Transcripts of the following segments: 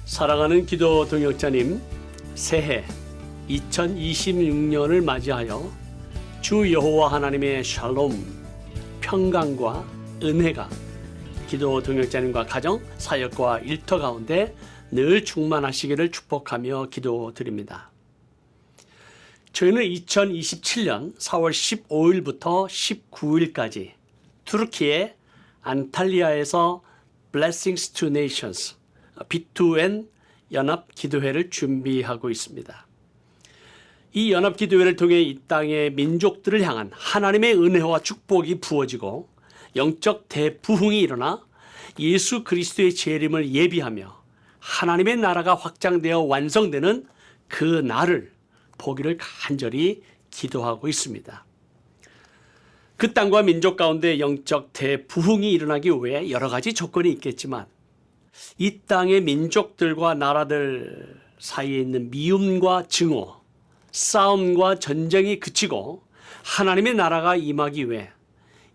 사랑하는 기도 동역자님, 새해 2026년을 맞이하여 주 여호와 하나님의 샬롬, 평강과 은혜가 기도 동역자님과 가정, 사역과 일터 가운데 늘 충만하시기를 축복하며 기도드립니다. 저희는 2027년 4월 15일부터 19일까지 투르키의 안탈리아에서 Blessings to Nations, B2N 연합기도회를 준비하고 있습니다. 이 연합기도회를 통해 이 땅의 민족들을 향한 하나님의 은혜와 축복이 부어지고 영적 대부흥이 일어나 예수 그리스도의 재림을 예비하며 하나님의 나라가 확장되어 완성되는 그 날을 보기를 간절히 기도하고 있습니다. 그 땅과 민족 가운데 영적 대부흥이 일어나기 위해 여러 가지 조건이 있겠지만 이 땅의 민족들과 나라들 사이에 있는 미움과 증오, 싸움과 전쟁이 그치고 하나님의 나라가 임하기 위해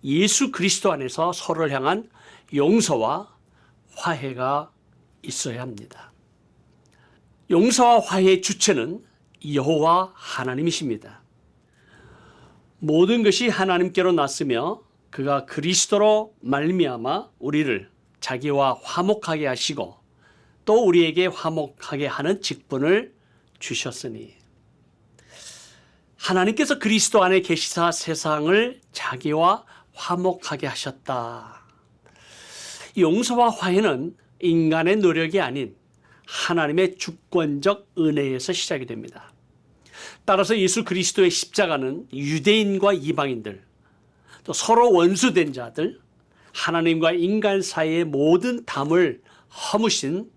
예수 그리스도 안에서 서로를 향한 용서와 화해가 있어야 합니다. 용서와 화해의 주체는 여호와 하나님이십니다. 모든 것이 하나님께로 났으며 그가 그리스도로 말미암아 우리를 자기와 화목하게 하시고 또 우리에게 화목하게 하는 직분을 주셨으니 하나님께서 그리스도 안에 계시사 세상을 자기와 화목하게 하셨다. 용서와 화해는 인간의 노력이 아닌 하나님의 주권적 은혜에서 시작이 됩니다. 따라서 예수 그리스도의 십자가는 유대인과 이방인들, 또 서로 원수된 자들, 하나님과 인간 사이의 모든 담을 허무신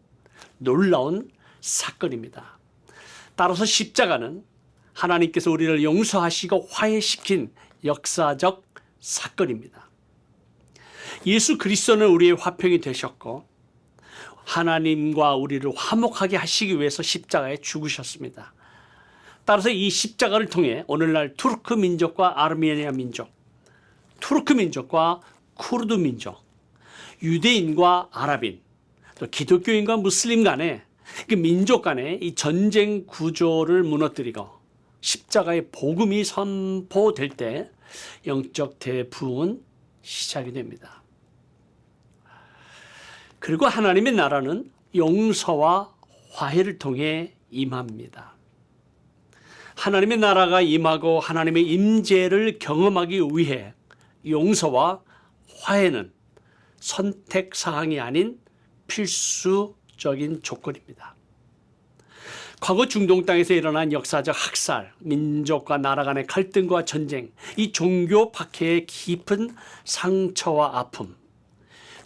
놀라운 사건입니다. 따라서 십자가는 하나님께서 우리를 용서하시고 화해시킨 역사적 사건입니다. 예수 그리스도는 우리의 화평이 되셨고 하나님과 우리를 화목하게 하시기 위해서 십자가에 죽으셨습니다. 따라서 이 십자가를 통해 오늘날 투르크 민족과 아르메니아 민족, 투르크 민족과 쿠르드 민족, 유대인과 아랍인, 또 기독교인과 무슬림 간의 그 민족 간의 이 전쟁 구조를 무너뜨리고 십자가의 복음이 선포될 때 영적 대부흥은 시작이 됩니다. 그리고 하나님의 나라는 용서와 화해를 통해 임합니다. 하나님의 나라가 임하고 하나님의 임재를 경험하기 위해 용서와 화해는 선택사항이 아닌 필수적인 조건입니다. 과거 중동 땅에서 일어난 역사적 학살, 민족과 나라 간의 갈등과 전쟁, 이 종교 박해의 깊은 상처와 아픔,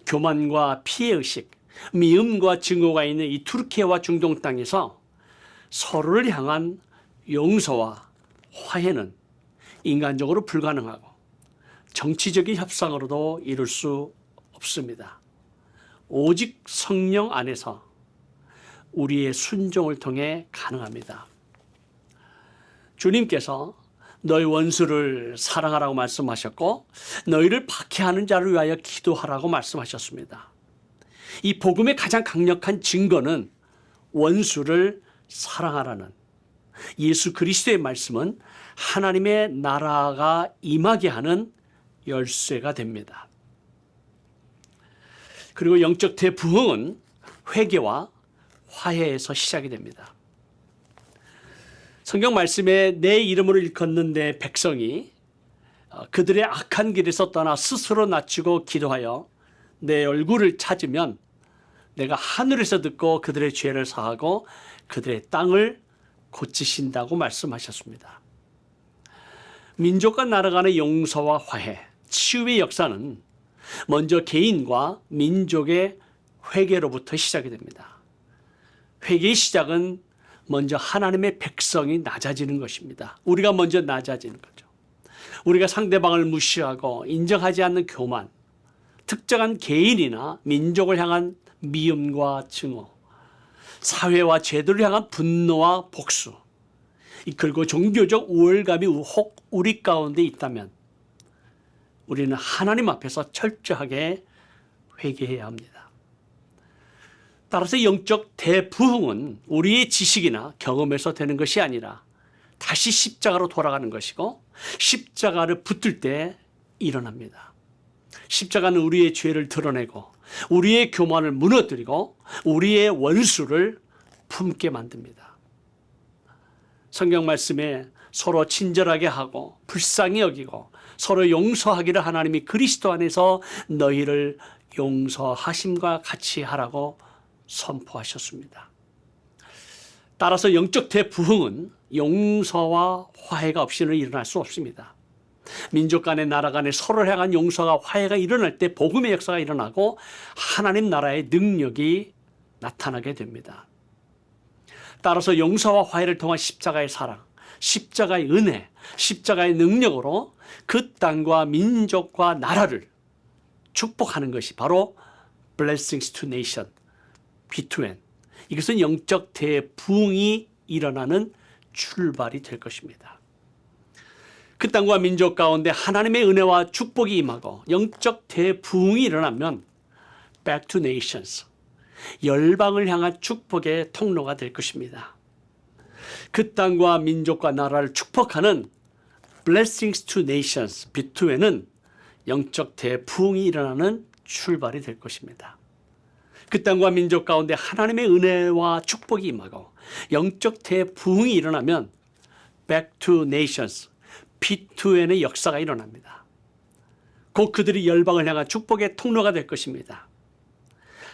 교만과 피해의식, 미움과 증오가 있는 이 투르키와 중동 땅에서 서로를 향한 용서와 화해는 인간적으로 불가능하고 정치적인 협상으로도 이룰 수 없습니다. 오직 성령 안에서 우리의 순종을 통해 가능합니다. 주님께서 너희 원수를 사랑하라고 말씀하셨고 너희를 박해하는 자를 위하여 기도하라고 말씀하셨습니다. 이 복음의 가장 강력한 증거는 원수를 사랑하라는 예수 그리스도의 말씀은 하나님의 나라가 임하게 하는 열쇠가 됩니다. 그리고 영적 대부흥은 회개와 화해에서 시작이 됩니다. 성경 말씀에 내 이름으로 일컫는 내 백성이 그들의 악한 길에서 떠나 스스로 낮추고 기도하여 내 얼굴을 찾으면 내가 하늘에서 듣고 그들의 죄를 사하고 그들의 땅을 고치신다고 말씀하셨습니다. 민족과 나라 간의 용서와 화해, 치유의 역사는 먼저 개인과 민족의 회개로부터 시작이 됩니다. 회개의 시작은 먼저 하나님의 백성이 낮아지는 것입니다. 우리가 먼저 낮아지는 거죠. 우리가 상대방을 무시하고 인정하지 않는 교만, 특정한 개인이나 민족을 향한 미움과 증오, 사회와 제도를 향한 분노와 복수, 그리고 종교적 우월감이 혹 우리 가운데 있다면 우리는 하나님 앞에서 철저하게 회개해야 합니다. 따라서 영적 대부흥은 우리의 지식이나 경험에서 되는 것이 아니라 다시 십자가로 돌아가는 것이고 십자가를 붙들 때 일어납니다. 십자가는 우리의 죄를 드러내고 우리의 교만을 무너뜨리고 우리의 원수를 품게 만듭니다. 성경 말씀에 서로 친절하게 하고 불쌍히 여기고 서로 용서하기를 하나님이 그리스도 안에서 너희를 용서하심과 같이 하라고 선포하셨습니다. 따라서 영적 대부흥은 용서와 화해가 없이는 일어날 수 없습니다. 민족 간의 나라 간의 서로를 향한 용서와 화해가 일어날 때 복음의 역사가 일어나고 하나님 나라의 능력이 나타나게 됩니다. 따라서 용서와 화해를 통한 십자가의 사랑, 십자가의 은혜, 십자가의 능력으로 그 땅과 민족과 나라를 축복하는 것이 바로 Blessings to Nation, B2N. 이것은 영적 대부흥이 일어나는 출발이 될 것입니다. 그 땅과 민족 가운데 하나님의 은혜와 축복이 임하고 영적 대부흥이 일어나면 Back to Nations, 열방을 향한 축복의 통로가 될 것입니다. 그 땅과 민족과 나라를 축복하는 Blessings to Nations, B2N은 영적 대부흥이 일어나는 출발이 될 것입니다. 그 땅과 민족 가운데 하나님의 은혜와 축복이 임하고 영적 대부흥이 일어나면 Back to Nations, B2N의 역사가 일어납니다. 곧 그들이 열방을 향한 축복의 통로가 될 것입니다.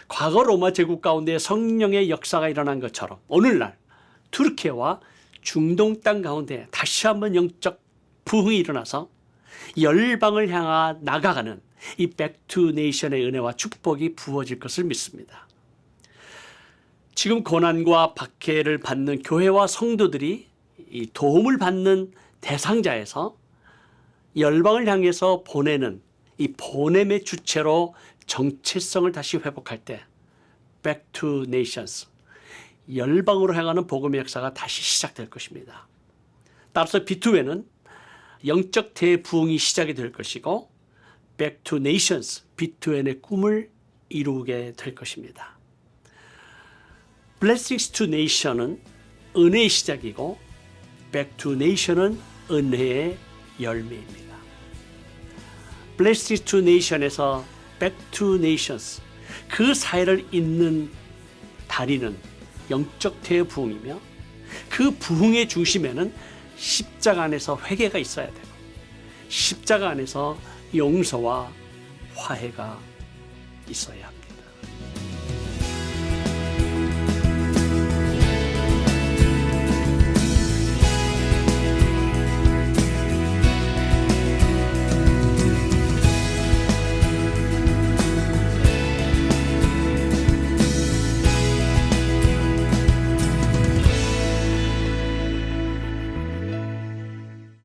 과거 로마 제국 가운데 성령의 역사가 일어난 것처럼 오늘날 투르키와 중동 땅 가운데 다시 한번 영적 부흥이 일어나서 열방을 향하 나가가는 이 백투 네이션의 은혜와 축복이 부어질 것을 믿습니다. 지금 고난과 박해를 받는 교회와 성도들이 이 도움을 받는 대상자에서 열방을 향해서 보내는 이 보냄의 주체로 정체성을 다시 회복할 때 Back to Nations, 열방으로 향하는 복음의 역사가 다시 시작될 것입니다. 따라서 B2N은 영적 대부흥이 시작이 될 것이고 Back to Nations, B2N의 꿈을 이루게 될 것입니다. Blessings to Nation은 은혜의 시작이고 Back to Nation은 은혜의 열매입니다. Blessings to Nation에서 Back to Nations, 그 사이를 잇는 다리는 영적 대부흥이며 그 부흥의 중심에는 십자가 안에서 회개가 있어야 되고 십자가 안에서 용서와 화해가 있어야 합니다.